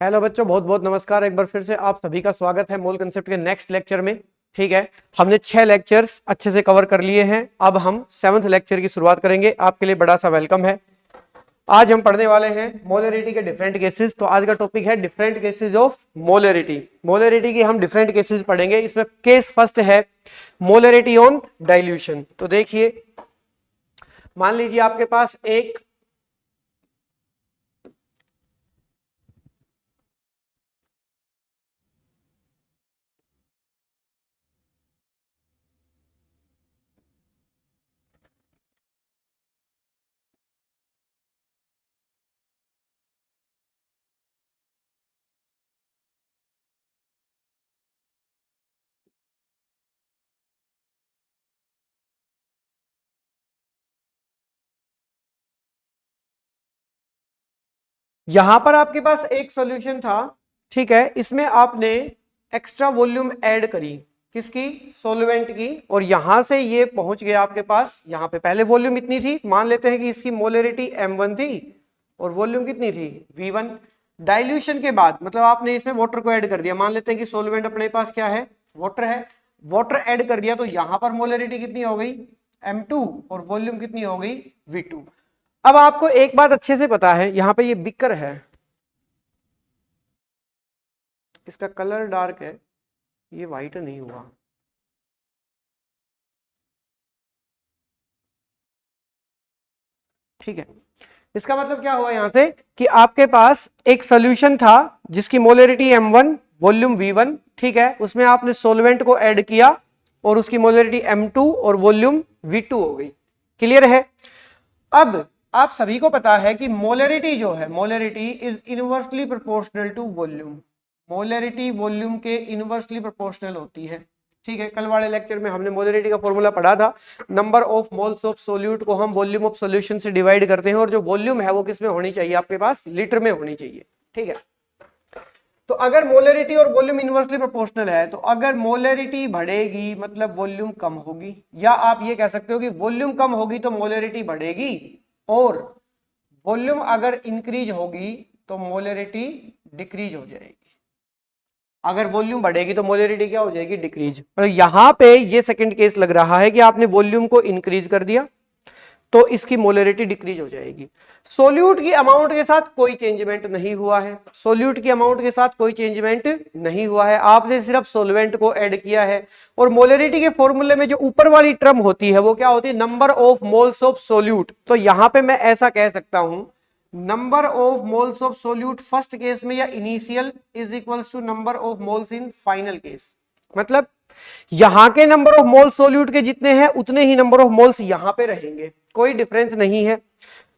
Hello बच्चों, बहुत बहुत नमस्कार। एक बार फिर से आप सभी का स्वागत है मोल कंसेप्ट के नेक्स्ट लेक्चर में। ठीक है, हमने 6 लेक्चर्स अच्छे से कवर कर लिए हैं। अब हम 7th लेक्चर की शुरुआत करेंगे। आपके लिए बड़ा सा वेलकम है। आज हम पढ़ने वाले हैं मोलरिटी के डिफरेंट केसेस। तो आज का टॉपिक है different cases of molarity. Molarity की हम डिफरेंट केसेस पढ़ेंगे। इसमें केस फर्स्ट है मोलरिटी ऑन डाइल्यूशन। तो देखिए, मान लीजिए आपके पास एक यहां पर आपके पास एक सॉल्यूशन था। ठीक है, इसमें आपने एक्स्ट्रा वॉल्यूम ऐड करी, किसकी? सॉल्वेंट की। और यहां से ये पहुंच गया आपके पास। यहां पे पहले वॉल्यूम इतनी थी, मान लेते हैं कि इसकी मोलरिटी m1 थी और वॉल्यूम कितनी थी? v1। डाइल्यूशन के बाद मतलब आपने इसमें वाटर को ऐड कर दिया। मान लेते हैं कि सॉल्वेंट अपने पास क्या है? वाटर है। वाटर ऐड कर दिया तो यहां पर मोलरिटी कितनी हो गई? m2 और वॉल्यूम कितनी हो गई? v2। अब आपको एक बात अच्छे से पता है, यहां पे ये बिकर है, इसका कलर डार्क है, ये व्हाइट नहीं हुआ। ठीक है, इसका मतलब क्या हुआ यहां से कि आपके पास एक सॉल्यूशन था जिसकी मोलरिटी m1, वॉल्यूम v1। ठीक है, उसमें आपने सॉल्वेंट को ऐड किया और उसकी मोलरिटी m2 और वॉल्यूम v2 हो गई। क्लियर है? अब आप सभी को पता है कि मोलरिटी जो है, molarity is inversely proportional to volume. Molarity volume के इनवर्सली प्रोपोर्शनल होती है। ठीक है, कल वाले लेक्चर में हमने मोलरिटी का फॉर्मूला पढ़ा था। Number of moles of solute को हम वॉल्यूम ऑफ सॉल्यूशन से डिवाइड करते हैं, और जो वॉल्यूम है वो किस में होनी चाहिए? आपके पास लीटर में होनी चाहिए। ठीक है, तो अगर मोलरिटी और वॉल्यूम इनवर्सली प्रोपोर्शनल है तो अगर मोलरिटी बढ़ेगी मतलब वॉल्यूम कम होगी, या आप ये कह सकते हो कि वॉल्यूम कम होगी तो मोलरिटी बढ़ेगी, और वॉल्यूम अगर इंक्रीज होगी तो मोलरिटी डिक्रीज हो जाएगी। अगर वॉल्यूम बढ़ेगी तो मोलरिटी क्या हो जाएगी? डिक्रीज। तो यहां पे ये सेकंड केस लग रहा है कि आपने वॉल्यूम को इंक्रीज कर दिया तो इसकी मोलरिटी डिक्रीज हो जाएगी। सोल्यूट की अमाउंट के साथ कोई चेंजमेंट नहीं हुआ है। सोल्यूट की अमाउंट के साथ कोई चेंजमेंट नहीं हुआ है, आपने सिर्फ सोलवेंट को ऐड किया है। और मोलरिटी के फॉर्मूले में जो ऊपर वाली टर्म होती है वो क्या होती है? Number of moles of solute. तो यहां पे मैं ऐसा कह सकता हूं, number of moles of solute first case में या initial is equals to number of moles in final case. मतलब यहां के नंबर ऑफ मोल्स सोल्यूट के जितने हैं उतने ही नंबर ऑफ मोल्स यहां पे रहेंगे, कोई डिफरेंस नहीं है।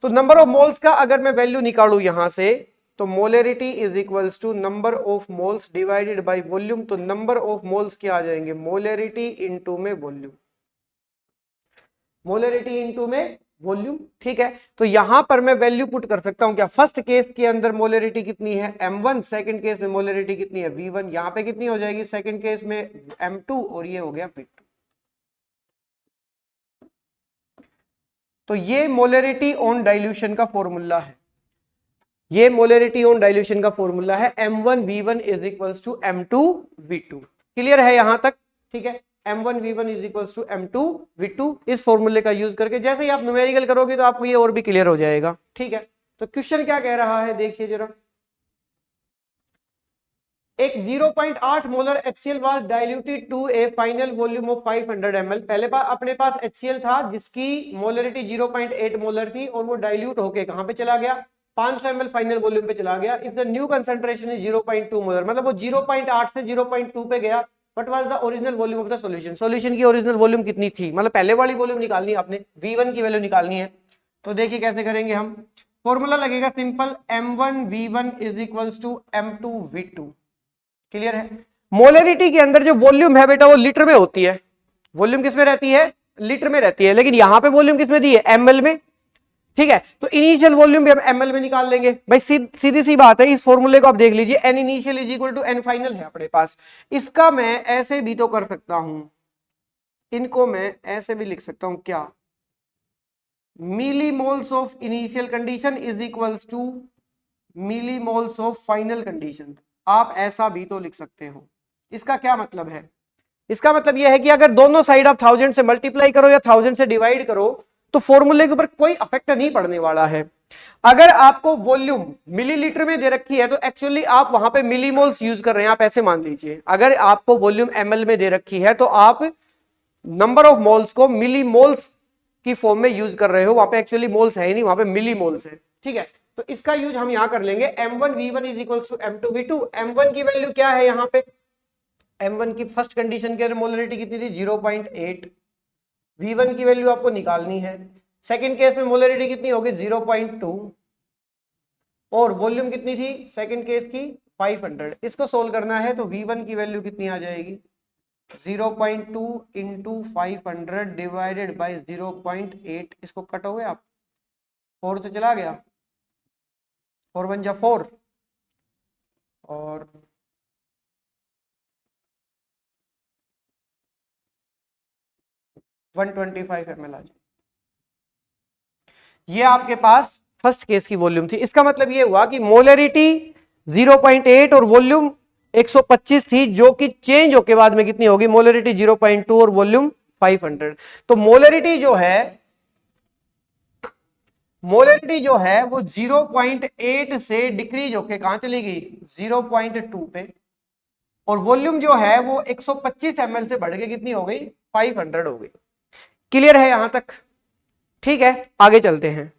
तो नंबर ऑफ मोल्स का अगर मैं वैल्यू निकालू यहां से, तो molarity is equals to number of moles divided by volume. तो नंबर ऑफ मोल्स क्या आ जाएंगे? मोलरिटी इनटू में वॉल्यूम। मोलरिटी इनटू में वॉल्यूम। ठीक है, तो यहां पर मैं वैल्यू पुट कर सकता हूं क्या? फर्स्ट केस के अंदर मोलरिटी कितनी है? m1। सेकंड केस में मोलरिटी कितनी है? v1। यहां पे कितनी हो जाएगी सेकंड केस में? m2। और ये हो गया v2। तो ये मोलरिटी ऑन डाइल्यूशन का फॉर्मूला है। ये मोलरिटी ऑन डाइल्यूशन का फॉर्मूला है m1 v1 is equals to m2 v2। Clear है यहां तक? ठीक है, m1 v1 is equals to m2 v2। इस फॉर्मूले का यूज करके जैसे ही आप न्यूमेरिकल करोगे तो आपको ये और भी क्लियर हो जाएगा। ठीक है, तो क्वेश्चन क्या कह रहा है देखिए जरा। एक 0.8 molar HCl was diluted to a final volume of 500 ml। पहले अपने पास HCl था जिसकी मोलरिटी 0.8 मोलर थी और वो डाइल्यूट होके कहां पे चला गया? 500 ml फाइनल वॉल्यूम पे चला गया। If the new concentration is 0.2 molar, मतलब वो 0.8 से 0.2 पे गया। What was the original volume of the solution? Solution की ओरिजिनल वॉल्यूम कितनी थी? मतलब पहले वाली वॉल्यूम निकालनी है आपने, v1 की वैल्यू निकालनी है। तो देखिए कैसे करेंगे हम। फॉर्मूला लगेगा simple, m1 v1 is equals to m2 v2। Clear है? मोलरिटी के अंदर जो वॉल्यूम है बेटा वो लीटर में होती है। वॉल्यूम किस में रहती है? लीटर में रहती है। लेकिन यहां पे वॉल्यूम किस में दी है? एमएल में। ठीक है, तो इनिशियल वॉल्यूम भी हम एमएल में निकाल लेंगे भाई। सीधी सी बात है, इस फॉर्मूले को आप देख लीजिए, n initial is equal to n final है अपने पास। इसका मैं ऐसे भी तो कर सकता हूं, इनको मैं ऐसे भी लिख सकता हूं क्या? Millimoles of initial condition is equals to millimoles of final condition. आप ऐसा भी तो लिख सकते हो। इसका क्या मतलब है? इसका मतलब यह है कि अगर दोनों साइड आप 1000 से मल्टीप्लाई करो या 1000 से डिवाइड करो तो फॉर्मूले के ऊपर कोई इफेक्ट नहीं पड़ने वाला है। अगर आपको वॉल्यूम मिलीलीटर में दे रखी है तो एक्चुअली आप वहां पे मिलीमोल्स यूज कर रहे हैं। आप ऐसे मान लीजिए, अगर आपको वॉल्यूम एमएल में दे रखी है तो आप नंबर ऑफ मोल्स को मिलीमोल्स की फॉर्म में यूज कर रहे हो। वहां पे एक्चुअली मोल्स है ही नहीं, वहां पे मिलीमोल्स है। ठीक है, तो इसका यूज हम यहां कर लेंगे। m1v1 is equal to m2v2। m1 की वैल्यू क्या है यहां पे? m1 की फर्स्ट कंडीशन के अंदर मोलरिटी कितनी थी? 0.8। v1 की वैल्यू आपको निकालनी है। सेकंड केस में मोलरिटी कितनी होगी? 0.2। और वॉल्यूम कितनी थी सेकंड केस की? 500। इसको सोल्व करना है तो v1 की वैल्यू कितनी आ जाएगी? 0.2 इंटू 500 डिवाइडेड बाई 0.8। इसको कटोगे आप, 4 से चला गया, 4 1 जा 4 और 125 ml आ जाए। ये आपके पास फर्स्ट केस की वॉल्यूम थी। इसका मतलब ये हुआ कि मोलरिटी 0.8 और वॉल्यूम 125 थी, जो कि चेंज होके बाद में कितनी होगी? मोलरिटी 0.2 और वॉल्यूम 500। तो मोलरिटी जो है वो 0.8 से डिक्रीज होके कहां चली गई? 0.2 पे। और वॉल्यूम जो है वो 125 ml से बढ़ के कितनी हो गई? 500 हो गई। क्लियर है यहां तक? ठीक है, आगे चलते हैं।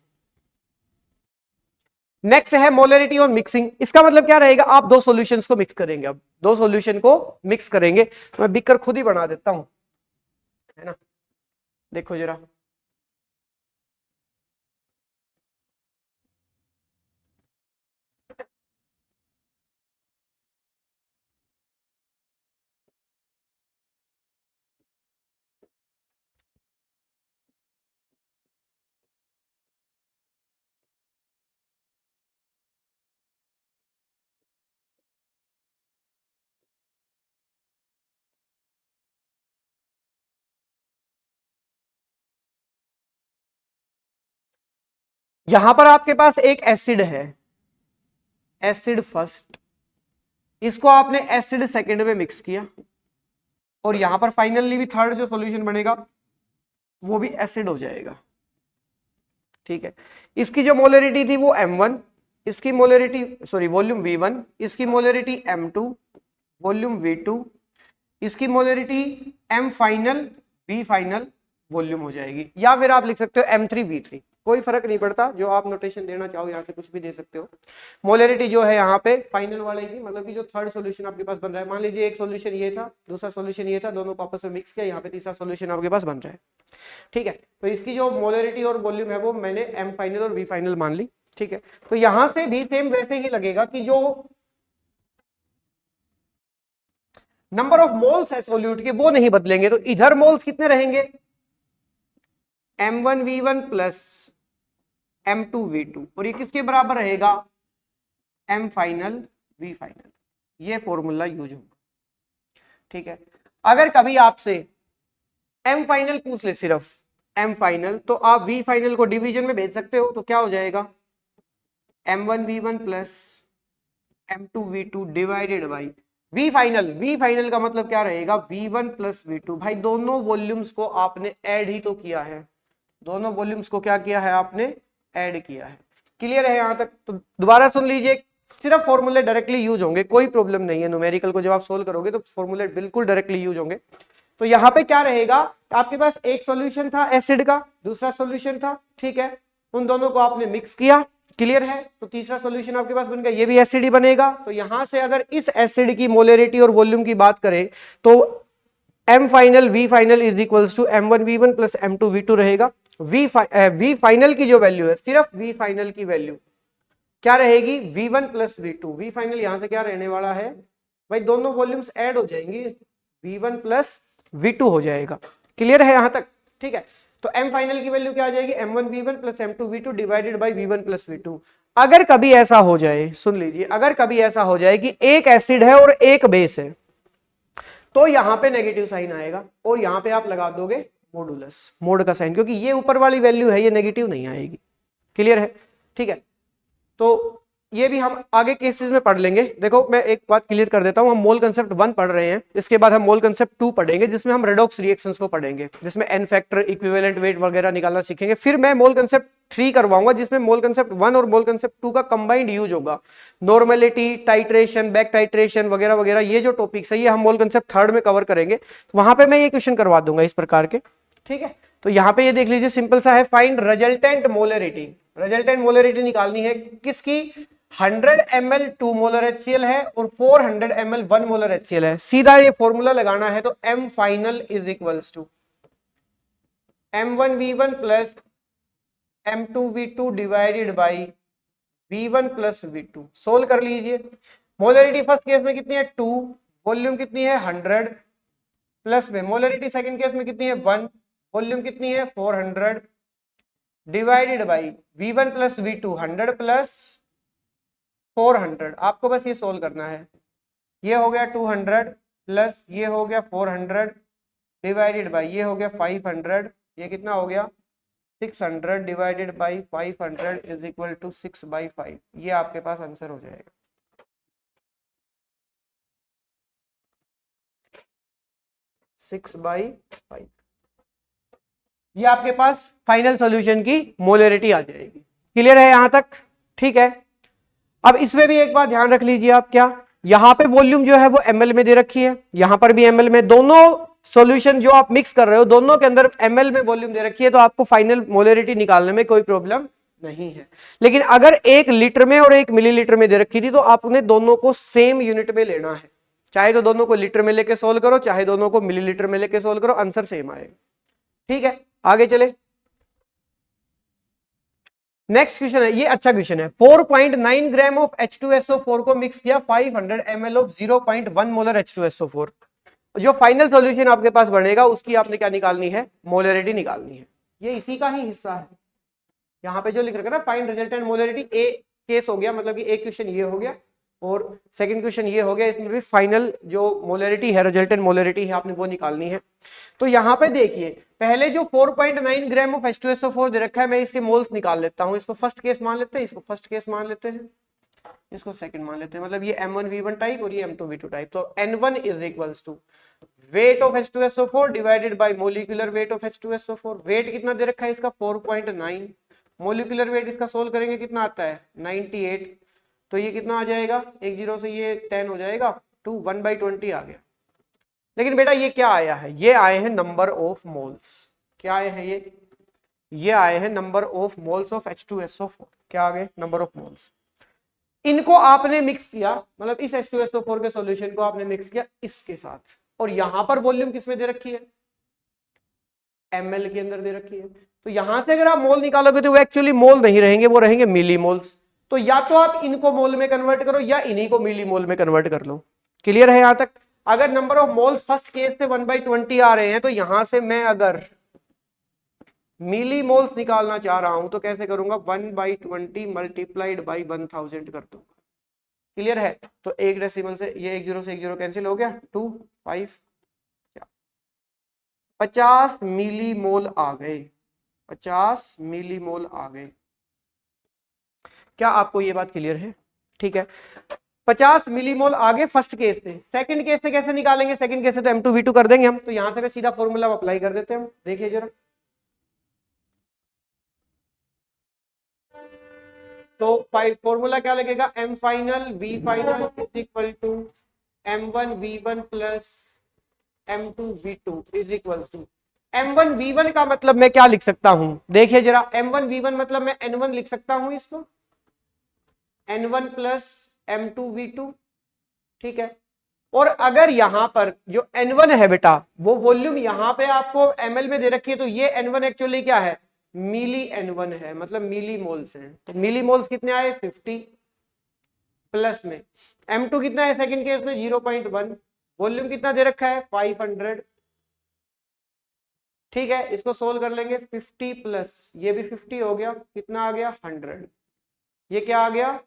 नेक्स्ट है मोलरिटी और मिक्सिंग। इसका मतलब क्या रहेगा? आप दो सॉल्यूशंस को मिक्स करेंगे। अब दो सॉल्यूशन को मिक्स करेंगे तो मैं बिकर खुद ही बना देता हूं, है ना। देखो जरा, यहां पर आपके पास एक एसिड है, एसिड फर्स्ट। इसको आपने एसिड सेकंड में मिक्स किया और यहां पर फाइनली भी थर्ड जो सॉल्यूशन बनेगा वो भी एसिड हो जाएगा। ठीक है, इसकी जो मोलरिटी थी वो m1, इसकी मोलरिटी सॉरी वॉल्यूम v1, इसकी मोलरिटी m2, वॉल्यूम v2, इसकी molarity m final v final volume हो जाएगी। या फिर आप लिख सकते हो m3 v3, कोई फर्क नहीं पड़ता, जो आप नोटेशन देना चाहो यहां से कुछ भी दे सकते हो। मोलरिटी जो है यहाँ पे फाइनल वाले की, मतलब कि जो थर्ड सॉल्यूशन आपके पास बन रहा है, मान लीजिए एक सॉल्यूशन ये था, दूसरा सॉल्यूशन ये था, दोनों को आपस में मिक्स किया, यहाँ पे तीसरा सॉल्यूशन आपके पास बन रहा है। ठीक है, तो इसकी जो मोलरिटी और वॉल्यूम है वो मैंने m फाइनल और v फाइनल मान ली। ठीक है, तो यहां से भी सेम वैसे ही लगेगा कि जो नंबर ऑफ मोल्स है सोल्यूट के वो नहीं बदलेंगे, तो इधर मोल्स कितने रहेंगे? m1v1 प्लस m2v2, और ये किसके बराबर रहेगा? m final v final. ये फॉर्मूला यूज होगा। ठीक है, अगर कभी आपसे m फाइनल पूछ ले, सिर्फ m फाइनल, तो आप v फाइनल को डिवीजन में भेज सकते हो। तो क्या हो जाएगा? m1v1 plus m2v2 divided by v final. v final का मतलब क्या रहेगा? v1 plus v2। भाई दोनों वॉल्यूम्स को आपने ऐड ही तो किया है, दोनों वॉल्यूम्स को क्या किया है आपने? ऐड किया है। क्लियर है यहां तक? तो दोबारा सुन लीजिए, सिर्फ फॉर्मूले डायरेक्टली यूज होंगे, कोई प्रॉब्लम नहीं है। न्यूमेरिकल को जब आप सोल्व करोगे तो फॉर्मूले बिल्कुल डायरेक्टली यूज होंगे। तो यहाँ पे क्या रहेगा? आपके पास एक सॉल्यूशन था एसिड का, दूसरा सॉल्यूशन था। ठीक है, उन दोनों को आपने मिक्स किया। क्लियर है? तो तीसरा सॉल्यूशन आपके पास बन गया, ये भी एसिड ही बनेगा। तो यहां से अगर इस एसिड की मोलरिटी और वॉल्यूम की बात करें तो m final v final is equals to m1v1 plus m2v2 रहेगा। v फाइनल की जो वैल्यू है, सिर्फ v फाइनल की वैल्यू क्या रहेगी? v1 plus v2। v final यहां से क्या रहने वाला है भाई? दोनों वॉल्यूम्स ऐड हो जाएंगे, v1 प्लस v2 हो जाएगा। क्लियर है यहां तक? ठीक है, तो m फाइनल की वैल्यू क्या आ जाएगी? m1v1 plus m2v2 divided by v1 plus v2। अगर कभी ऐसा हो जाए, सुन लीजिए, अगर कभी ऐसा हो जाए कि एक एसिड है और एक बेस है, तो यहां पे नेगेटिव साइन आएगा और यहां पे आप लगा दोगे मॉडुलस, मोड का साइन, क्योंकि ये ऊपर वाली वैल्यू है, ये नेगेटिव नहीं आएगी। क्लियर है? ठीक है, तो ये भी हम आगे केसेस में पढ़ लेंगे। देखो मैं एक बात क्लियर कर देता हूं, हम मोल कंसेप्ट 1 पढ़ रहे हैं, इसके बाद हम मोल कंसेप्ट 2 पढ़ेंगे जिसमें हम रेडॉक्स रिएक्शंस को पढ़ेंगे, जिसमें एन फैक्टर, इक्विवेलेंट वेट वगैरह निकालना सीखेंगे। फिर मैं मोल कंसेप्ट 3 करवाऊंगा जिसमें मोल कंसेप्ट 1 और मोल कंसेप्ट 2 का कंबाइंड यूज होगा। नॉर्मेलिटी, टाइट्रेशन, बैक टाइट्रेशन वगैरह वगैरह, ये जो टॉपिक्स है ये हम मोल कंसेप्ट 3 में कवर करेंगे। तो वहां पे मैं ये क्वेश्चन करवा दूंगा इस प्रकार के, ठीक है। तो यहाँ पे ये देख लीजिए, सिंपल सा है, find resultant molarity. Resultant molarity निकालनी है किसकी? 100 ml 2 मोलर HCl है और 400 ml 1 मोलर HCl है। सीधा ये फॉर्मूला लगाना है, तो M final is equals to M1V1 plus M2V2 divided by V1 plus V2। Solve कर लीजिए। मोलरिटी फर्स्ट केस में कितनी है? 2। वॉल्यूम कितनी है? 100। प्लस में मोलरिटी सेकंड केस में कितनी है? 1। वॉल्यूम कितनी है? 400 divided by V1 plus V2 100 plus 400। आपको बस ये सोल्व करना है। ये हो गया 200 प्लस ये हो गया 400 डिवाइडेड बाई ये हो गया 500। ये कितना हो गया? 600 divided by 500 is equal to 6/5। ये आपके पास आंसर हो जाएगा। Six by 5। ये आपके पास फाइनल सॉल्यूशन की मोलरिटी आ जाएगी। क्लियर है यहां तक? ठीक है। अब इसमें भी एक बात ध्यान रख लीजिए आप, क्या यहां पे वॉल्यूम जो है वो ml में दे रखी है, यहां पर भी ml में, दोनों सॉल्यूशन जो आप मिक्स कर रहे हो दोनों के अंदर ml में वॉल्यूम दे रखी है, तो आपको फाइनल मोलरिटी निकालने में कोई प्रॉब्लम नहीं है। लेकिन अगर 1 लीटर में और 1 मिलीलीटर में दे रखी थी तो आपने दोनों को सेम यूनिट में लेना है। चाहे तो दोनों को लीटर में लेके सोल्व करो, चाहे दोनों को मिलीलीटर में लेके सोल्व करो, आंसर सेम आएगा। ठीक है, आगे चले। नेक्स्ट क्वेश्चन है, ये अच्छा क्वेश्चन है। 4.9 ग्राम ऑफ H2SO4 को मिक्स किया 500 ml ऑफ 0.1 मोलर H2SO4। जो फाइनल सॉल्यूशन आपके पास बनेगा उसकी आपने क्या निकालनी है? मोलरिटी निकालनी है। ये इसी का ही हिस्सा है। यहाँ पे जो लिख रखा है ना, फाइंड रिजल्टेंट मोलरिटी, ए केस हो गया, मतलब कि एक क्वेश्चन ये हो गया और सेकंड क्वेश्चन ये हो गया। इसमें भी फाइनल जो मोलरिटी है, रिजल्टेंट मोलरिटी है, आपने वो निकालनी है। तो यहाँ पे देखिए, पहले जो 4.9 ग्राम ऑफ H2SO4 दे रखा है, मैं इसके मोल्स निकाल लेता हूँ। इसको फर्स्ट केस मान लेते हैं, इसको फर्स्ट केस मान लेते हैं, इसको सेकंड मान लेते हैं। मतलब ये M1V1 टाइप और ये M2V2 टाइप। तो N1 is equals to weight of H2SO4 divided by molecular weight of H2SO4। Weight कितना दे रखा है इसका? 4.9। मोलिकुलर वेट इसका सोल्व करेंगे, कितना आता है? 98। तो ये कितना आ जाएगा? एक जीरो से ये 10 हो जाएगा, 2 1/20 आ गया। लेकिन बेटा ये क्या आया है? ये आए हैं नंबर ऑफ मोल्स। क्या आए हैं ये आए हैं number of moles of H2SO4। क्या आ गए? Number of moles. इनको आपने मिक्स किया, मतलब इस H2SO4 के सॉल्यूशन को आपने मिक्स किया इसके साथ, और यहां पर वॉल्यूम किसमें दे रखी है? ml के अंदर दे रखी है। तो यहां से अगर आप मोल निकालोगे तो वो एक्चुअली मोल नहीं रहेंगे, वो रहेंगे मिली मोल्स। तो या तो आप इनको मोल में कन्वर्ट करो या इन्हीं को मिली मोल में कन्वर्ट कर लो। क्लियर है यहां तक? अगर number of moles first case से 1/20 आ रहे हैं, तो यहां से मैं अगर मिली मोल्स निकालना चाह रहा हूं तो कैसे करूंगा? 1/20 मल्टीप्लाइड बाई 1000 कर दूंगा। क्लियर है? तो एक डेसिमल से ये एक जीरो से एक जीरो कैंसिल हो गया, 2 5 50 मिली मोल आ गए। 50 मिली मोल आ गए। क्या आपको ये बात क्लियर है? ठीक है, 50 मिली मोल आगे फर्स्ट केस से। सेकंड केस से कैसे निकालेंगे? सेकंड केस से तो M2V2 कर देंगे हम। तो यहां से मैं सीधा फॉर्मूला अप्लाई कर देते हैं। देखिए जरा, तो फॉर्मूला क्या लगेगा? M final V final is equal to M1V1 plus M2V2 is equal to M1V1 का मतलब मैं क्या लिख सकता हूं? देखिए जरा, M1V1 मतलब मैं N1 लिख सकता हूं इसको, N1 प्लस M2V2। ठीक है, और अगर यहां पर जो N1 है बेटा, वो वॉल्यूम यहां पे आपको ml में दे रखी है, तो ये N1 एक्चुअली क्या है? मिली N1 है, मतलब मिली मोल्स हैं। तो मिली मोल्स कितने आए? 50। प्लस में M2 कितना है सेकंड केस में? 0.1। वॉल्यूम कितना दे रखा है? 500। ठीक है, इसको सोल्व कर लेंगे। 50 प्लस ये भी 50 हो गया, कितना आ गया? 100। ये क्या आ गया?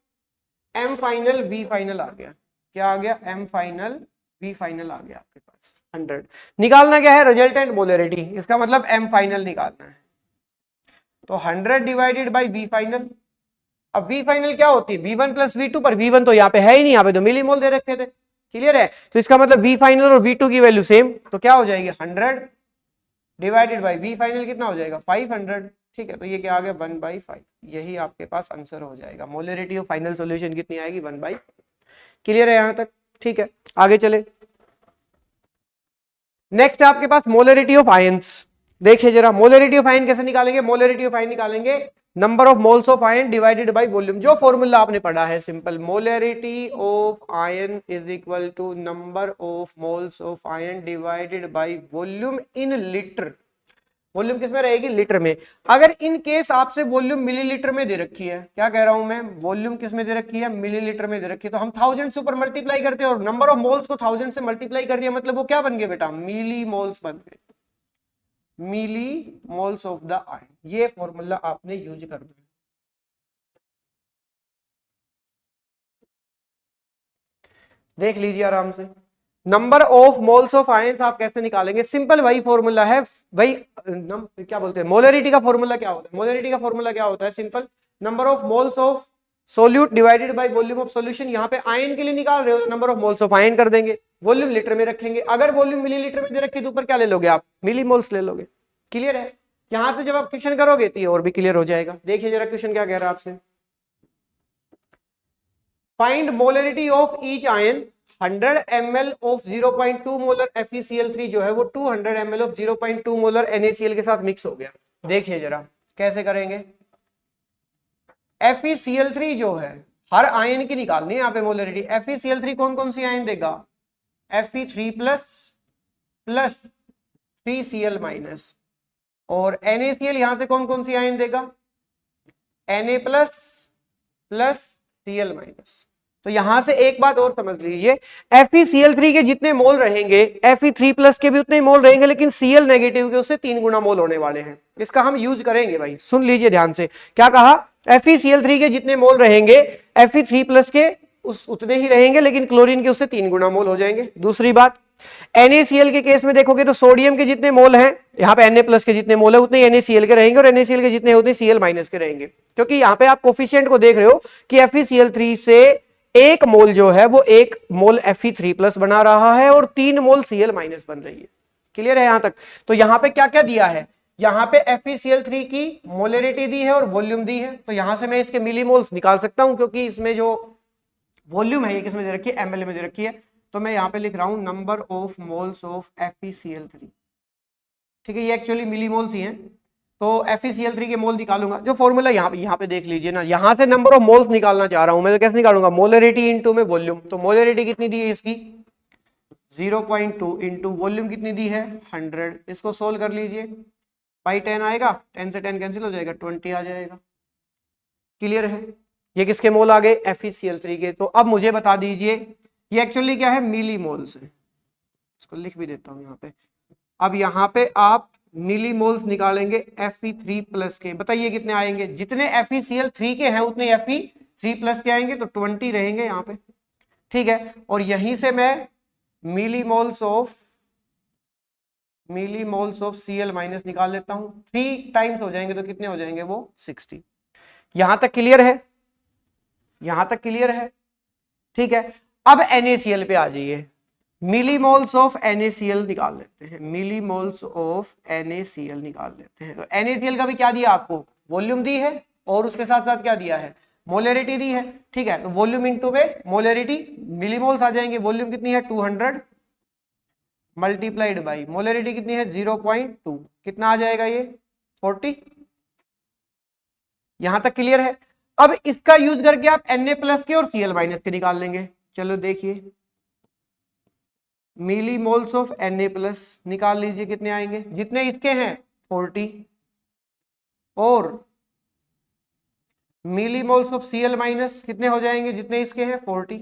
M फाइनल V फाइनल आ गया। क्या आ गया? M फाइनल V फाइनल आ गया आपके पास 100। निकालना क्या है? Resultant molarity. इसका मतलब M फाइनल निकालना है। तो 100 डिवाइडेड बाई V फाइनल, अब वी फाइनल क्या होती है, V1 प्लस V2, पर V1 तो यहाँ पे है ही नहीं, यहाँ पे तो मिलीमोल दे रखे थे, क्लियर है। तो इसका मतलब वी फाइनल और V2 की वैल्यू सेम, तो क्या हो जाएगी 100 डिवाइडेड बाई वी फाइनल कितना हो जाएगा 500, ठीक है। तो ये क्या आ गया 1/5, यही आपके पास आंसर हो जाएगा। मोलरिटी ऑफ फाइनल सॉल्यूशन कितनी आएगी 1/5, क्लियर है यहां तक, ठीक है। आगे चले, नेक्स्ट आपके पास मोलरिटी ऑफ आयंस। देखिए जरा मोलरिटी ऑफ आयन कैसे निकालेंगे, मोलरिटी ऑफ आयन निकालेंगे number of moles of ion divided by volume, जो फॉर्मूला आपने पढ़ा है simple, molarity of ion is equal to number of moles of ion divided by volume in litre. Volume किस में रहेगी, लीटर में। अगर इन केस आपसे वॉल्यूम मिलीलीटर में दे रखी है, क्या कह रहा हूं मैं, वॉल्यूम किस में दे रखी है, मिलीलीटर में दे रखी है, तो हम 1000 से ऊपर मल्टीप्लाई करते हैं और नंबर ऑफ मोल्स को 1000 से मल्टीप्लाई कर दिया, मतलब वो क्या बन गए बेटा, मिली मोल्स बन गए, मिली मोल्स ऑफ द आयन। ये फॉर्मूला आपने यूज करना है। देख लीजिए आराम से, number of moles of ions आप कैसे निकालेंगे, सिंपल वही फॉर्मूला है भाई, क्या बोलते हैं, मोलरिटी का फॉर्मूला क्या होता है, मोलरिटी का फॉर्मूला क्या होता है, simple number of moles of solute divided by volume of solution. यहाँ पे आयन के लिए निकाल रहे हो तो number of moles of ion कर देंगे, वॉल्यूम लीटर में रखेंगे, अगर वॉल्यूम मिलीलीटर में दे रखी तो ऊपर क्या ले लोगे आप, मिली मोल्स ले लोगे, क्लियर है। यहां से जब आप क्वेश्चन करोगे तो ये और भी क्लियर हो जाएगा। देखिए जरा क्वेश्चन क्या कह रहा है आपसे, find molarity of each ion 100 ml of 0.2 molar FeCl3 जो है वो 200 ml ऑफ 0.2 मोलर NaCl के साथ मिक्स हो गया। देखिए जरा कैसे करेंगे, FeCl3 जो है हर आयन की निकालनी है यहाँ पे मोलरिटी। FeCl3 कौन कौन सी आयन देगा, Fe3 plus plus 3Cl minus, और NaCl यहां से कौन कौन सी आयन देगा, Na plus plus Cl minus. तो यहां से एक बात और समझ लीजिए, FeCl3 के जितने मोल रहेंगे Fe3 प्लस के भी उतने मोल रहेंगे, लेकिन Cl नेगेटिव के उससे 3 गुना मोल होने वाले हैं। इसका हम यूज करेंगे भाई, सुन लीजिए ध्यान से, क्या कहा, FeCl3 के जितने मोल रहेंगे Fe3 प्लस के उस उतने ही रहेंगे, लेकिन क्लोरीन के उससे 3 गुना मोल हो जाएंगे। दूसरी बात, NaCl के केस में देखोगे तो सोडियम के जितने मोल हैं, यहाँ पे Na प्लस के जितने मोल है उतने NaCl के रहेंगे, और NaCl के जितने उतने Cl माइनस के रहेंगे, क्योंकि यहाँ पे आप कोफिशिएंट को देख रहे हो कि FeCl3 से एक मोल जो है वो एक मोल Fe3 प्लस बना रहा है और 3 मोल Cl माइनस बन रही है, क्लियर है यहां तक। तो यहां पे क्या क्या दिया है, यहां पे FeCl3 की मोलरिटी दी है और वॉल्यूम दी है, तो यहां से मैं इसके मिलीमोल्स निकाल सकता हूं, क्योंकि इसमें जो वॉल्यूम है ये किसमें दे रखी है, ml में दे रखी है। तो मैं यहां पे लिख रहा हूं number of moles of FeCl3, ठीक है, ये एक्चुअली मिलीमोल्स ही हैं। तो FeCl3 के मोल निकालूंगा, जो फॉर्मूला यहाँ पे देख लीजिए ना, यहां से नंबर ऑफ मोल्स निकालना चाह रहा हूं मैं, तो कैसे निकालूंगा, मोलरिटी इनटू में वॉल्यूम। तो मोलरिटी कितनी दी है इसकी 0.2 इंटू वॉल्यूम कितनी दी है 100, इसको सोल्व कर लीजिए, पाई 10 आएगा, 10 से 10 कैंसिल हो जाएगा, 20 आ जाएगा, क्लियर है। ये किसके मोल आ गए, FeCl3 के। तो अब मुझे बता दीजिए ये एक्चुअली क्या है, मिली मोल्स है, इसको लिख भी देता हूं यहाँ पे। अब यहाँ पे आप मिलीमोल्स निकालेंगे Fe3 प्लस के, बताइए कितने आएंगे, जितने FeCl3 के हैं उतने Fe3 प्लस के आएंगे, तो 20 रहेंगे यहाँ पे, ठीक है। और यहीं से मैं मिलीमोल्स ऑफ Cl माइनस निकाल लेता हूं, 3 टाइम्स हो जाएंगे तो कितने हो जाएंगे वो 60। यहां तक क्लियर है, यहां तक क्लियर है, ठीक है। अब NaCl पे आ जाइए, मिलीमोल्स ऑफ NaCl निकाल लेते हैं, मिलीमोल्स ऑफ NaCl निकाल लेते हैं। तो NaCl का भी क्या दिया आपको, वॉल्यूम दी है और उसके साथ साथ क्या दिया है, मोलरिटी दी है, ठीक है। तो वॉल्यूम इनटू में मोलरिटी, मिलीमोल्स आ जाएंगे, वॉल्यूम कितनी है 200 मल्टीप्लाइड बाई मोलरिटी कितनी है 0.2, कितना आ जाएगा ये 40। यहां तक क्लियर है। अब इसका यूज करके आप Na प्लस के और Cl माइनस के निकाल लेंगे। चलो देखिए, मिलीमोल्स ऑफ Na प्लस निकाल लीजिए, कितने आएंगे, जितने इसके हैं 40, और मिलीमोल्स ऑफ Cl माइनस कितने हो जाएंगे, जितने इसके हैं 40।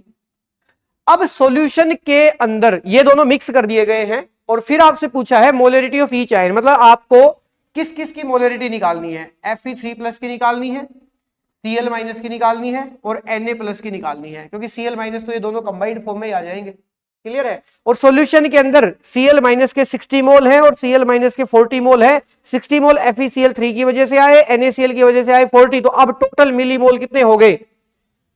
अब सॉल्यूशन के अंदर ये दोनों मिक्स कर दिए गए हैं, और फिर आपसे पूछा है मोलरिटी ऑफ ईच आयन, मतलब आपको किस किस की मोलरिटी निकालनी है, Fe3 प्लस की निकालनी है, Cl माइनस की निकालनी है, और Na प्लस की निकालनी है, क्योंकि Cl माइनस तो ये दोनों कंबाइंड फॉर्म में आ जाएंगे, क्लियर है। और सॉल्यूशन के अंदर Cl माइनस के 60 मोल है और Cl माइनस के 40 मोल है। 60 मोल FeCl3 की वजह से आए, NaCl की वजह से आए 40। तो अब टोटल मिलीमोल कितने हो गए,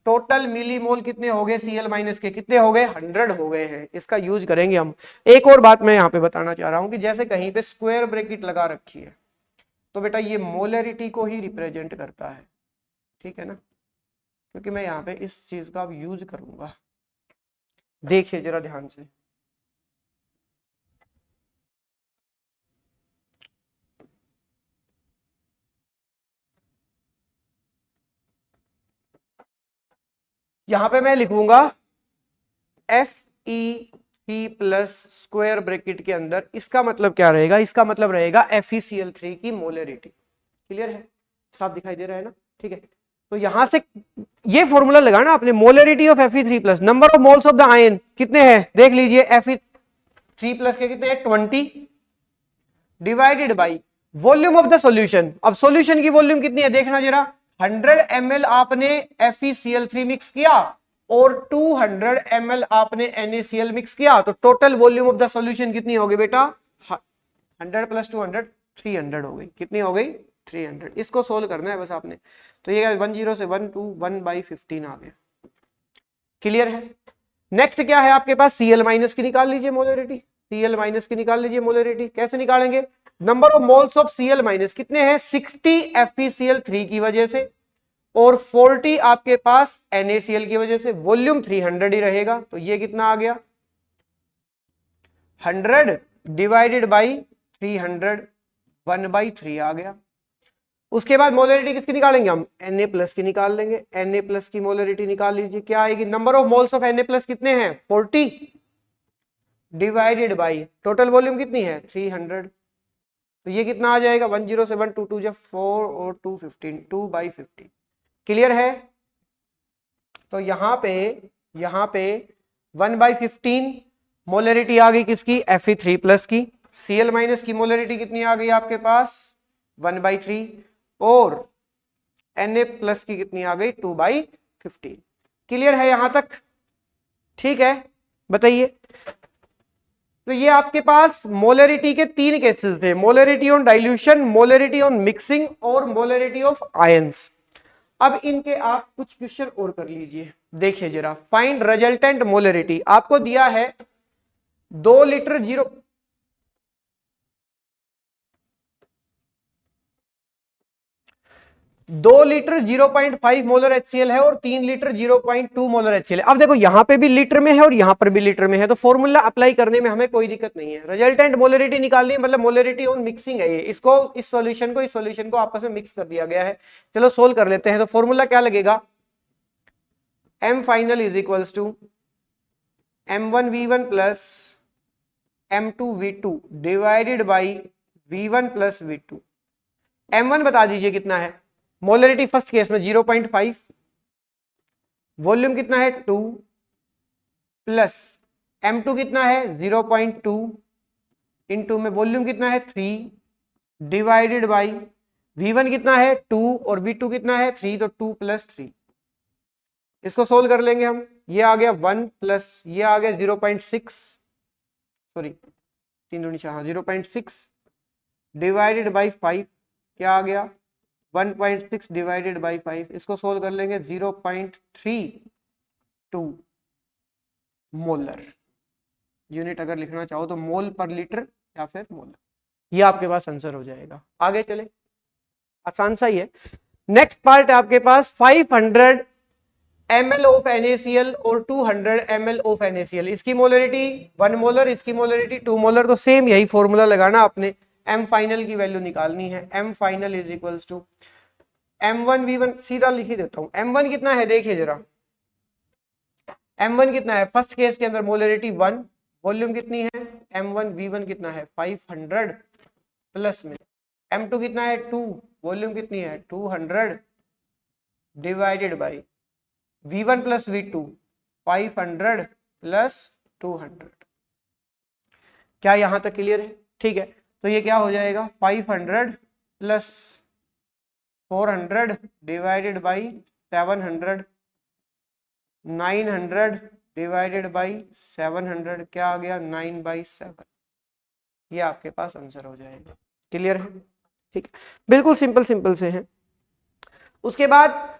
टोटल मिलीमोल कितने हो गए Cl माइनस के, कितने हो गए, 100 हो गए हैं। इसका यूज करेंगे हम। एक और बात मैं यहां पे बताना चाह रहा हूं कि जैसे कहीं पे स्क्वायर ब्रैकेट लगा रखी है तो बेटा ये मोलरिटी को ही रिप्रेजेंट करता है, ठीक है ना, क्योंकि मैं यहाँ पे इस चीज का यूज करूंगा। देखिए जरा ध्यान से, यहां पे मैं लिखूंगा Fe3 प्लस स्क्वायर ब्रैकेट के अंदर, इसका मतलब क्या रहेगा, इसका मतलब रहेगा FeCl3 की मोलरिटी। क्लियर है, साफ दिखाई दे रहा है ना, ठीक है। तो यहां से ये फॉर्मूला लगाना आपने, molarity of Fe3 plus, number of moles of the ion कितने हैं देख लीजिए, Fe3 प्लस के कितने हैं 20 divided by volume of the solution. अब सॉल्यूशन की वॉल्यूम कितनी है देखना जरा, 100 ml आपने FeCl3 मिक्स किया और 200 ml आपने NaCl मिक्स किया, तो total volume of the solution कितनी होगी बेटा, 100 प्लस 200 300 हो गई। कितनी हो गई, 300। इसको सोल्व करना है बस आपने। तो ये 10 से 1 2 1/15 आ गया। क्लियर है। नेक्स्ट क्या है आपके पास, Cl माइनस की निकाल लीजिए मोलरिटी, Cl माइनस की निकाल लीजिए मोलरिटी। कैसे निकालेंगे, number of moles of Cl minus कितने हैं, 60 FeCl3 की वजह से और 40 आपके पास NaCl की वजह से, वॉल्यूम 300 ही रहेगा। तो ये कितना आ गया, 100 डिवाइडेड बाई 300 1/3 आ गया। उसके बाद मोलरिटी किसकी निकालेंगे हम, Na प्लस की निकाल लेंगे। Na प्लस की मोलरिटी निकाल लीजिए, क्या आएगी, number of moles of Na plus कितने हैं 40 डिवाइडेड बाई टोटल वॉल्यूम कितनी है 300। तो ये कितना आ जाएगा 10 से 1 2 2 4 और 2 15 2/15। क्लियर है। तो यहाँ पे 1/15 मोलरिटी आ गई किसकी, Fe3 प्लस की। Cl माइनस की मोलरिटी कितनी आ गई आपके पास 1/3 और Na प्लस की कितनी आ गई 2/15। क्लियर है यहां तक, ठीक है। बताइए, तो ये आपके पास मोलरिटी के 3 केसेस थे, molarity on dilution, molarity on mixing और मोलरिटी ऑफ आयंस। अब इनके आप कुछ क्वेश्चन और कर लीजिए। देखिए जरा, फाइंड रिजल्टेंट मोलरिटी, आपको दिया है 2 लीटर 0.5 मोलर HCl है और 3 लीटर 0.2 मोलर HCl है। अब देखो यहां पे भी लीटर में है और यहां पर भी लीटर में है, तो फॉर्मूला अप्लाई करने में हमें कोई दिक्कत नहीं है। रिजल्टेंट मोलरिटी निकालनी है, मतलब मोलरिटी ऑन मिक्सिंग है ये, इसको इस सॉल्यूशन को आपस में मिक्स कर दिया गया है। चलो सोल्व कर लेते हैं। तो फॉर्मूला क्या लगेगा, M final is equals to M1V1 plus M2V2 divided by V1 plus V2। M1 बता दीजिए कितना है, मोलरिटी फर्स्ट केस में 0.5, वॉल्यूम कितना है 2 प्लस M2 कितना है 0.2 इंटू में वॉल्यूम कितना है 3 डिवाइडेड बाई V1 कितना है 2 और V2 कितना है 3, तो 2 प्लस 3। इसको सोल्व कर लेंगे हम, ये आ गया 1 प्लस ये आ गया 0.6, सॉरी 3 दूनी 4, 0.6 डिवाइडेड बाई 5 क्या आ गया 1.6 डिवाइडेड बाई 5। इसको सोल्व कर लेंगे 0.32 मोलर। यूनिट अगर लिखना चाहो तो मोल पर लीटर या फिर मोलर, ये आपके पास आंसर हो जाएगा। आगे चले, आसान सा ही है। नेक्स्ट पार्ट है आपके पास 500 ml ऑफ NaCl और 200 ml ऑफ NaCl। इसकी मोलरिटी 1 मोलर, इसकी मोलरिटी 2 मोलर। तो सेम यही फॉर्मूला लगाना आपने, M फाइनल की वैल्यू निकालनी है। M final is equals to M1V1, सीधा लिख ही देता हूं। M1 कितना है देखिए जरा, M1 कितना है फर्स्ट केस के अंदर मोलरिटी 1, वॉल्यूम कितनी है M1V1 कितना है 500 प्लस में M2 कितना है 2, वॉल्यूम कितनी है 200 divided by V1 plus V2 500 plus 200। क्या यहां तक क्लियर है, ठीक है। तो ये क्या हो जाएगा 500 plus 400 divided by 700 900 divided by 700 क्या आ गया 9/7। ये आपके पास आंसर हो जाएगा। क्लियर है? ठीक है, बिल्कुल सिंपल सिंपल से है। उसके बाद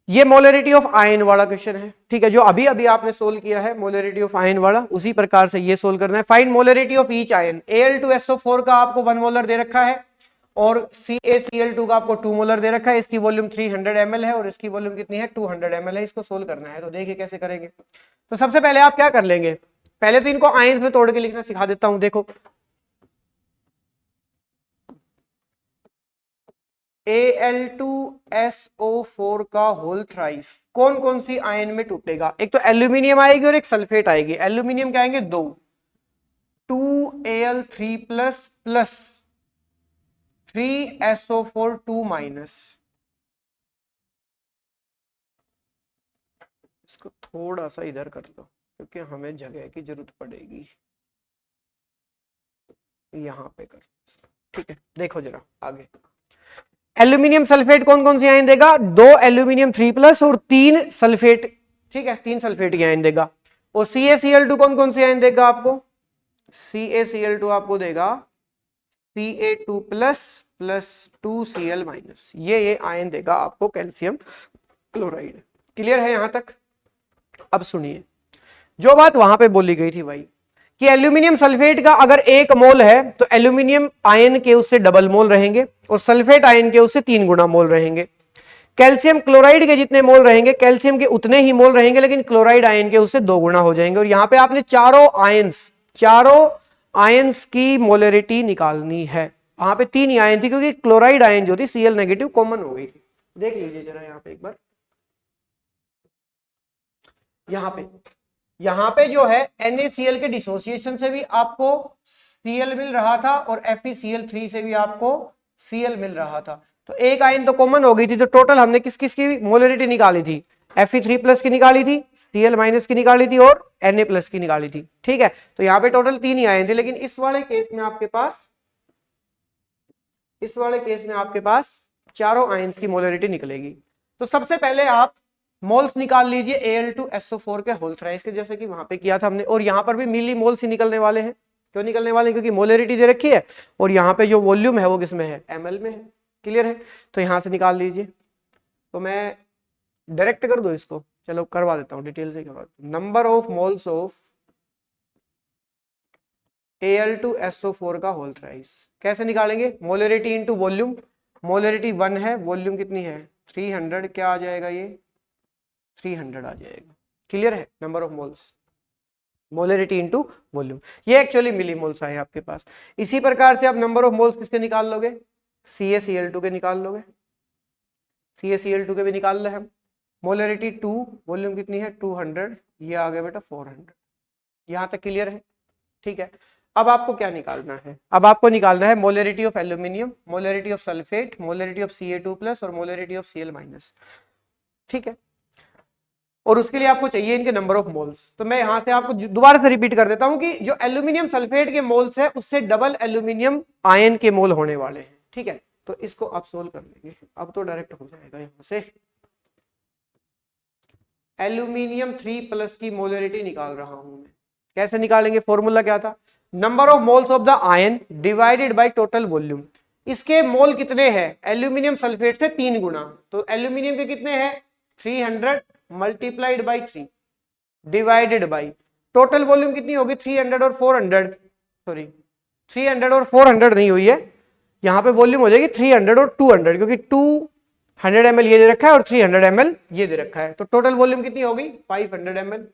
ये मोलरिटी ऑफ आयन वाला क्वेश्चन है, ठीक है, जो अभी अभी आपने सोल्व किया है मोलरिटी ऑफ आयन वाला, उसी प्रकार से ये सोल्व करना है। Find molarity of each ion. Al2SO4 का आपको 1 मोलर दे रखा है और CaCl2 का आपको 2 मोलर दे रखा है। इसकी वॉल्यूम 300 ml है और इसकी वॉल्यूम कितनी है 200 ml है। इसको सोल्व करना है, तो देखिए कैसे करेंगे। तो सबसे पहले आप क्या कर लेंगे, पहले तो इनको आयन्स में तोड़ के लिखना सिखा देता हूं। देखो Al2SO4 का होल थ्राइस कौन कौन सी आयन में टूटेगा? एक तो एल्यूमिनियम आएगी और एक सल्फेट आएगी। एल्यूमिनियम क्या आएंगे 2, 2Al3 plus plus 3SO4 2 minus. इसको थोड़ा सा इधर कर लो क्योंकि हमें जगह की जरूरत पड़ेगी। यहां पे कर, ठीक है। देखो जरा आगे, एल्यूमिनियम सल्फेट कौन कौन सी आयन देगा? 2 एल्यूमिनियम 3 प्लस और 3 सल्फेट, ठीक है, 3 सल्फेट की आयन देगा। और CaCl2 कौन कौन सी आयन देगा आपको? CaCl2 आपको देगा Ca2 plus plus 2Cl minus. ये आयन देगा आपको कैल्शियम क्लोराइड। क्लियर है यहां तक? अब सुनिए, जो बात वहां पे बोली गई थी भाई कि एल्यूमिनियम सल्फेट का अगर 1 मोल है तो एल्यूमिनियम आयन के उससे डबल मोल रहेंगे और सल्फेट आयन के उससे 3 गुना मोल रहेंगे। कैल्शियम क्लोराइड के जितने मोल रहेंगे कैल्शियम के उतने ही मोल रहेंगे, लेकिन क्लोराइड आयन के उससे 2 गुना हो जाएंगे। और यहां पे आपने चारों आयंस की मोलरिटी निकालनी है। वहां पे 3 ही आयन थी क्योंकि क्लोराइड आयन जो थी Cl नेगेटिव कॉमन हो गई थी। देख लीजिए जरा यहाँ पे एक बार, यहां पे जो है NaCl के डिसोसिएशन से भी आपको Cl मिल रहा था और FeCl3 से भी आपको Cl मिल रहा था। तो एक आयन तो कॉमन हो गई थी। तो टोटल हमने किस किस की मोलरिटी निकाली थी? Fe3 प्लस की निकाली थी, Cl माइनस की निकाली थी और Na प्लस की निकाली थी। ठीक है, तो यहाँ पे टोटल 3 ही आयन थे। लेकिन इस वाले केस में आपके पास चारों आयन्स की मोलरिटी निकलेगी। तो सबसे पहले आप मोल्स निकाल लीजिए Al2SO4 के होल थ्राइस के, जैसे कि वहां पे किया था हमने। और यहां पर भी मिली मोल्स ही निकलने वाले हैं। क्यों निकलने वाले हैं? क्योंकि मोलरिटी दे रखी है और यहाँ पे जो वॉल्यूम है वो किसमें है? ml में है। क्लियर है? तो यहां से निकाल लीजिए। तो मैं डायरेक्ट कर दो इसको, चलो करवा देता हूँ, डिटेल से करवा देता हूँ। Number of moles of Al2SO4 का होल थ्राइस कैसे निकालेंगे? Molarity into volume. मोलरिटी 1 है, वॉल्यूम कितनी है 300, क्या आ जाएगा ये 300 आ जाएगा। क्लियर है? Number of moles, molarity into volume, ये एक्चुअली मिली मोल्स आए आपके पास। इसी प्रकार से आप नंबर ऑफ मोल्स किसके निकाल लोगे? CaCl2 के निकाल लोगे। CaCl2 के भी निकाल ले हम। मोलरिटी 2, वॉल्यूम कितनी है 200, ये आ गया बेटा 400। यहां तक क्लियर है? ठीक है, अब आपको क्या निकालना है? अब आपको निकालना है molarity of aluminium, molarity of sulphate, molarity of Ca2 plus और मोलरिटी ऑफ Cl माइनस। ठीक है, और उसके लिए आपको चाहिए इनके नंबर ऑफ मोल्स। तो मैं यहां से आपको दोबारा से रिपीट कर देता हूं कि जो एल्यूमिनियम सल्फेट के मोल्स है उससे डबल एल्यूमिनियम आयन के मोल होने वाले हैं। ठीक है, तो इसको आप सोल्व कर लेंगे। अब तो डायरेक्ट हो जाएगा। यहां से एल्यूमिनियम 3 प्लस की मोलरिटी निकाल रहा हूं मैं। कैसे निकालेंगे? फॉर्मूला क्या था? Number of moles of the ion divided by total volume. इसके मोल कितने हैं? एल्यूमिनियम सल्फेट से 3 गुना। तो एल्यूमिनियम के कितने हैं 300 multiplied by 3 divided by total volume कितनी होगी 300 और 400, सॉरी 300 और 400 नहीं हुई है, यहां पे वॉल्यूम हो जाएगी 300 और 200, क्योंकि 200 ml ये दे रखा है और 300 ml ये दे रखा है। तो टोटल वॉल्यूम कितनी होगी 500 ml।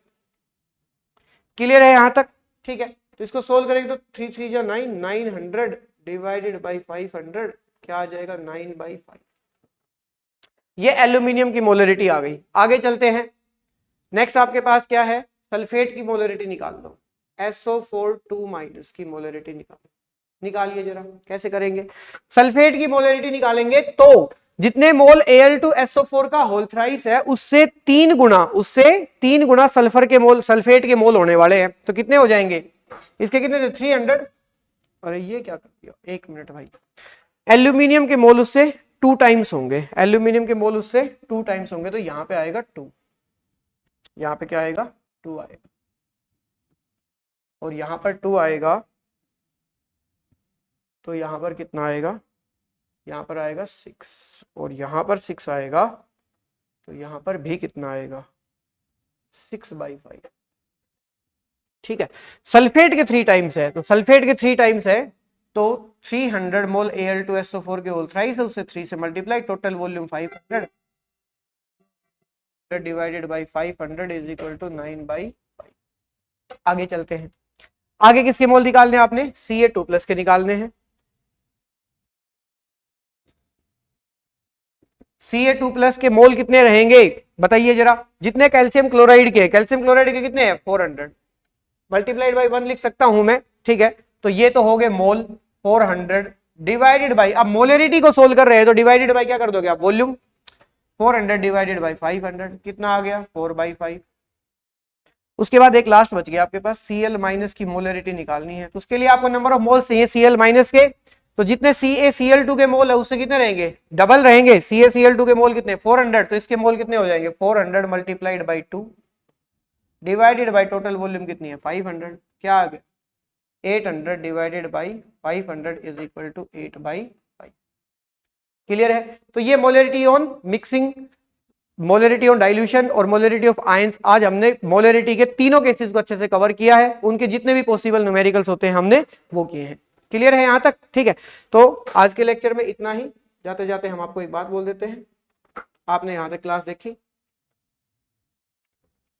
क्लियर है यहां तक? ठीक है, तो इसको सोल्व करेंगे तो 3 3 जा 9, 900 डिवाइडेड बाई 500 क्या आ जाएगा 9/5। ये एल्यूमिनियम की मोलरिटी आ गई। आगे चलते हैं। नेक्स्ट आपके पास क्या है? सल्फेट की मोलरिटी निकाल लो। SO4 2 माइनस की मोलरिटी निकालिए जरा। कैसे करेंगे? सल्फेट की मोलरिटी निकालेंगे तो जितने मोल Al2SO4 का होल थ्राइस है उससे 3 गुना सल्फर के मोल, सल्फेट के मोल होने वाले हैं। तो कितने हो जाएंगे इसके? कितने थे 300। अरे ये क्या कर दिया, एक मिनट भाई। एल्यूमिनियम के मोल उससे 2 टाइम्स होंगे, एल्यूमिनियम के मोल उससे 2 टाइम्स होंगे, तो यहां पे आएगा 2। यहां पे क्या आएगा 2 आएगा, और यहां पर 2 आएगा तो यहां पर कितना आएगा, यहां पर आएगा 6, और यहां पर 6 आएगा तो यहां पर भी कितना आएगा 6/5। ठीक है, सल्फेट के 3 टाइम्स है, तो सल्फेट के 3 टाइम्स है तो 300 मोल Al2SO4 के होल थ्राइस है, उससे 3 से multiply, total volume 500 divided by 500 is equal to 9/5। आगे चलते हैं, आगे किसके मोल निकालने हैं आपने, Ca2+ के निकालने हैं। Ca2+ के मोल कितने रहेंगे बताइए जरा, जितने कैल्शियम क्लोराइड के, कैल्शियम क्लोराइड के कितने हैं 400, मल्टीप्लाइड बाई 1 लिख सकता हूं मैं, ठीक है, तो ये तो हो गए मोल 400 डिवाइडेड बाई, अब मोलरिटी को सोल्व कर रहे हैं तो डिवाइडेड बाई क्या कर दोगे आप, वॉल्यूम, 400 डिवाइडेड बाई 500 कितना आ गया 4/5। उसके बाद एक लास्ट बच गया आपके पास, Cl- की मोलरिटी निकालनी है, तो उसके लिए आपको नंबर ऑफ मोल्स चाहिए Cl- के, तो जितने CaCl2 के मोल है उससे कितने रहेंगे, डबल रहेंगे। CaCl2 के मोल कितने 400, तो इसके मोल कितने हो जाएंगे 400 multiplied by 2 divided by total volume कितनी है 500, क्या आ गया 800 divided by 500 is equal to 8/5। Clear है, तो ये molarity on mixing, molarity on dilution और मोलरिटी ऑफ आयंस, आज हमने मोलरिटी के तीनों केसेस को अच्छे से कवर किया है, उनके जितने भी पॉसिबल न्यूमेरिकल्स होते हैं हमने वो किए हैं। क्लियर है यहां तक, ठीक है, तो आज के लेक्चर में इतना ही। जाते जाते हम आपको एक बात बोल देते हैं, आपने यहां तक क्लास देखी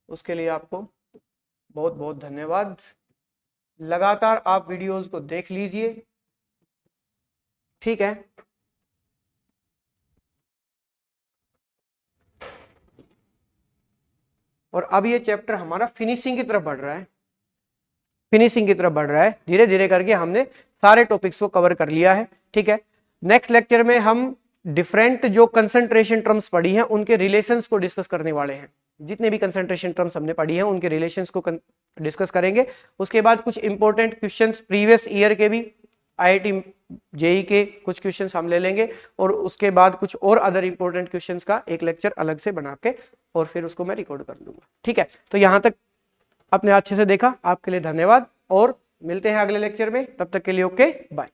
उसके लिए आपको बहुत बहुत धन्यवाद। लगातार आप वीडियोस को देख लीजिए, ठीक है, और अब ये चैप्टर हमारा फिनिशिंग की तरफ बढ़ रहा है, फिनिशिंग की तरफ बढ़ रहा है, धीरे धीरे करके हमने सारे टॉपिक्स को कवर कर लिया है, ठीक है। नेक्स्ट लेक्चर में हम डिफरेंट जो कंसंट्रेशन टर्म्स पढ़ी हैं उनके रिलेशंस को डिस्कस करने वाले हैं, जितने भी कंसंट्रेशन टर्म्स हमने पढ़ी हैं उनके रिलेशंस को डिस्कस करेंगे। उसके बाद कुछ इंपॉर्टेंट क्वेश्चंस प्रीवियस ईयर के भी, IIT JEE के कुछ क्वेश्चंस हम ले लेंगे, और उसके बाद कुछ और अदर इंपॉर्टेंट क्वेश्चंस का एक लेक्चर अलग से बना के और फिर उसको मैं रिकॉर्ड कर लूंगा, ठीक है। तो यहां तक आपने अच्छे से देखा, आपके लिए धन्यवाद, और मिलते हैं अगले लेक्चर में, तब तक के लिए ओके बाय।